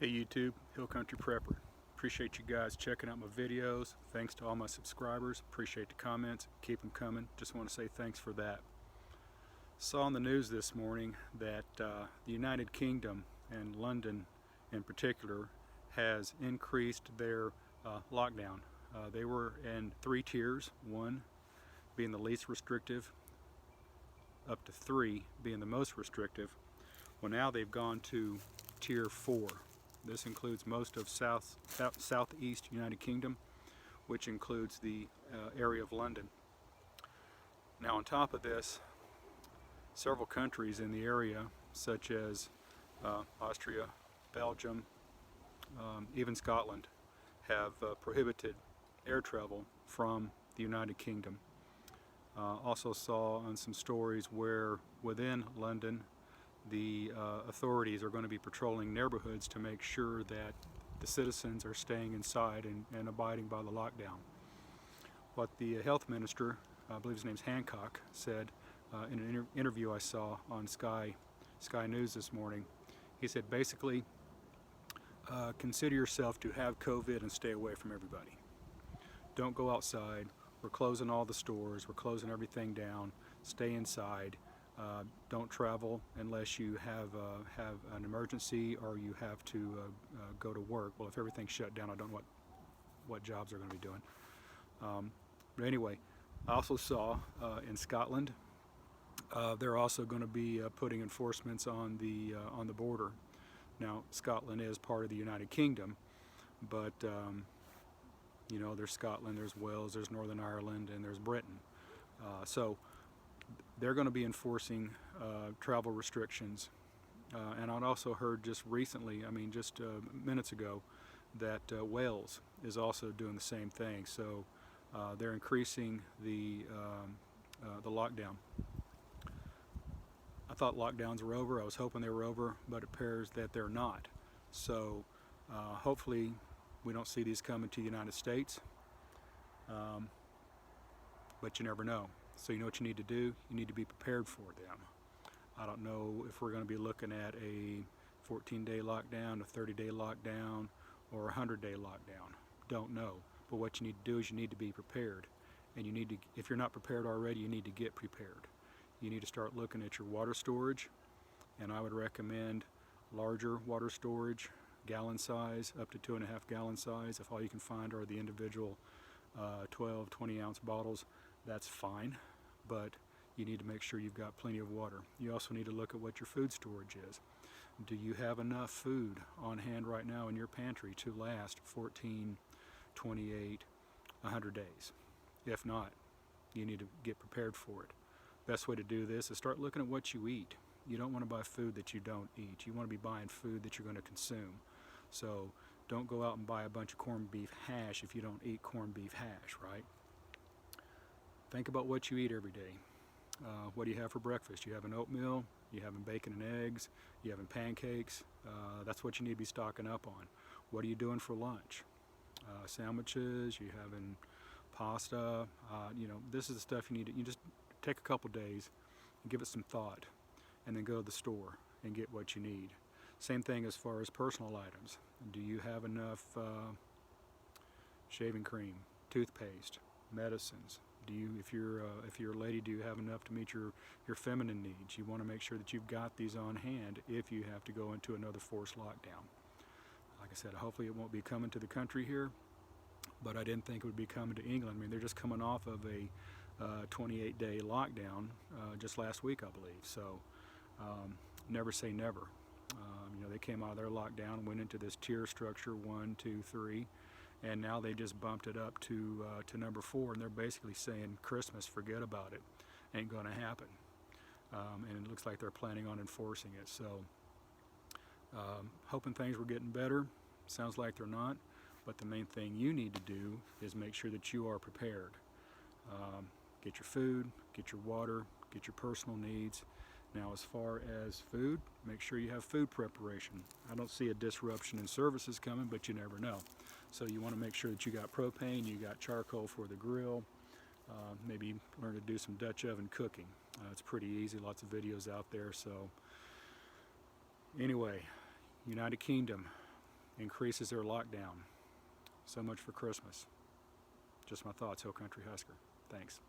Hey YouTube, Hill Country Prepper. Appreciate you guys checking out my videos. Thanks to all my subscribers. Appreciate the comments. Keep them coming. Just want to say thanks for that. Saw on the news this morning that the United Kingdom and London in particular has increased their lockdown. They were in 3 tiers, 1 being the least restrictive, up to 3 being the most restrictive. Well, now they've gone to tier 4. This includes most of southeast United Kingdom, which includes the area of London. Now on top of this, several countries in the area, such as Austria, Belgium, even Scotland, have prohibited air travel from the United Kingdom. Also saw on some stories where within London the authorities are going to be patrolling neighborhoods to make sure that the citizens are staying inside and abiding by the lockdown. What the health minister, I believe his name's Hancock, said in an interview I saw on Sky News this morning, he said basically, consider yourself to have COVID and stay away from everybody. Don't go outside. We're closing all the stores. We're closing everything down. Stay inside. Don't travel unless you have an emergency or you have to go to work. Well, if everything's shut down, I don't know what jobs they're going to be doing. But anyway, I also saw in Scotland they're also going to be putting enforcements on the border. Now, Scotland is part of the United Kingdom, but you know, there's Scotland, there's Wales, there's Northern Ireland, and there's Britain. So they're going to be enforcing travel restrictions. And I'd also heard just recently, just minutes ago, that Wales is also doing the same thing. So they're increasing the lockdown. I thought lockdowns were over. I was hoping they were over, but it appears that they're not. So hopefully we don't see these coming to the United States. But you never know. So you know what you need to do? You need to be prepared for them. I don't know if we're going to be looking at a 14-day lockdown, a 30-day lockdown, or a 100-day lockdown. Don't know. But what you need to do is you need to be prepared. And you need to, if you're not prepared already, you need to get prepared. You need to start looking at your water storage, and I would recommend larger water storage, gallon size, up to 2.5 gallon size. If all you can find are the individual 12, 20 ounce bottles, that's fine, but you need to make sure you've got plenty of water. You also need to look at what your food storage is. Do you have enough food on hand right now in your pantry to last 14, 28, 100 days? If not, you need to get prepared for it. Best way to do this is start looking at what you eat. You don't want to buy food that you don't eat. You want to be buying food that you're going to consume. So don't go out and buy a bunch of corned beef hash if you don't eat corned beef hash, right? Think about what you eat every day. What do you have for breakfast? You having oatmeal? You having bacon and eggs? You having pancakes? That's what you need to be stocking up on. What are you doing for lunch? Sandwiches? You having pasta? You know, this is the stuff you need to, you just take a couple days and give it some thought, and then go to the store and get what you need. Same thing as far as personal items. Do you have enough shaving cream, toothpaste, medicines? Do you, if you're a lady, do you have enough to meet your feminine needs? You want to make sure that you've got these on hand if you have to go into another forced lockdown. Like I said, hopefully it won't be coming to the country here, but I didn't think it would be coming to England. I mean, they're just coming off of a 28-day lockdown just last week, I believe. So never say never. You know, they came out of their lockdown and went into this tier structure, 1, 2, 3. And now they just bumped it up to number 4, and they're basically saying, Christmas, forget about it, ain't going to happen. And it looks like they're planning on enforcing it. So hoping things were getting better. Sounds like they're not. But the main thing you need to do is make sure that you are prepared. Get your food, get your water, get your personal needs. Now, as far as food, make sure you have food preparation. I don't see a disruption in services coming, but you never know. So you want to make sure that you got propane, you got charcoal for the grill, maybe learn to do some Dutch oven cooking. It's pretty easy, lots of videos out there. So anyway, United Kingdom, increases their lockdown. So much for Christmas. Just my thoughts, Hill Country Husker. Thanks.